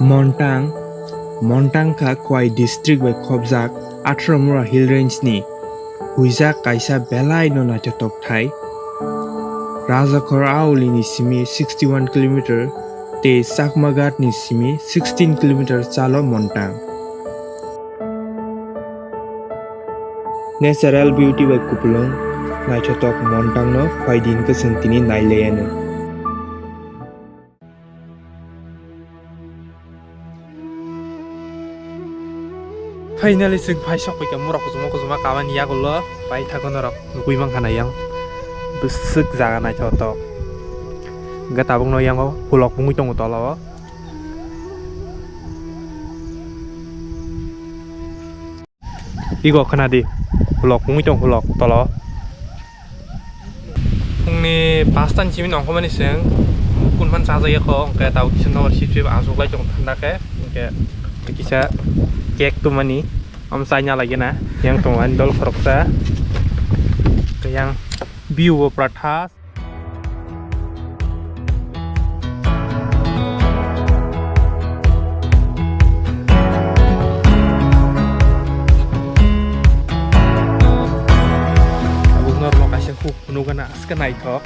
Montang ka Khwai district bai khobjak 18 mura hill range ni huijak kaisa belai no naitotok thai Rajakhor auli ni simi 61 km te Chakmagat ni simi 16 km chalo Montang Natural beauty bai kupulung naitotok Montang no Khwai din ka sentini naileyane Finally sing phai sok pai ka mura kuzuma kawan ya gulo pai thagon rok nugui mang khana yang besuk jaga na chotok ga tabung no yang hulok mungui tong tolo igo khana di hulok mungui tong hulok tolo ni pastan chimin ong khomani sing kunman saja ya ko ga taw kisan no sip asuk lai jong thanda ke ga kisa kek tu mani omsanya lagi na yang tu andol froksa ke yang view prathas abung nor lokasi ku nuga na askan naithok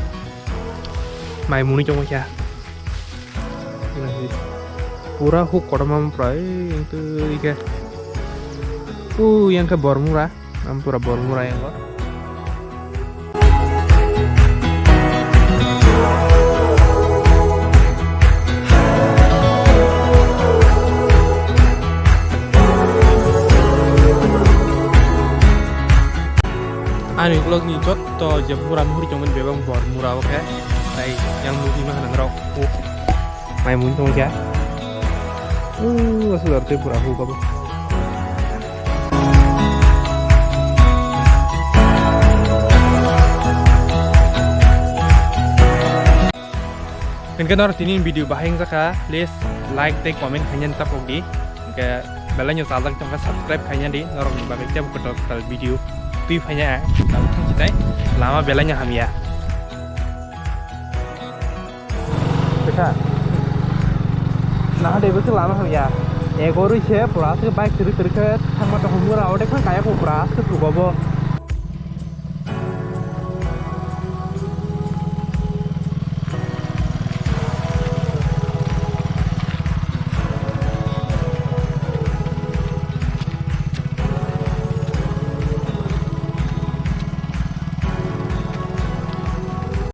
mai muni jong ya pura hook kodamam prai itu ike yang ke Bormura pura Bormura yang lo anu iklog ni jot to jemura muhuri cuman bebang Bormura oke tai yang muhi mah nang hook mai mun tong ya sudah tuh pura hook apa Mungkin orang ini video bahing saka, please like, comment hanya tetap oke. Ke belanya salang cuma subscribe hanya di orang bahing jam betul video. Tip hanya tahu kita lama belanya kami ya. Betul. Nah deh betul lama kami ya. Ekoru sih, peras ke baik terus ke, sama tuh humur awalnya kan kayak aku peras ke tuh bobo.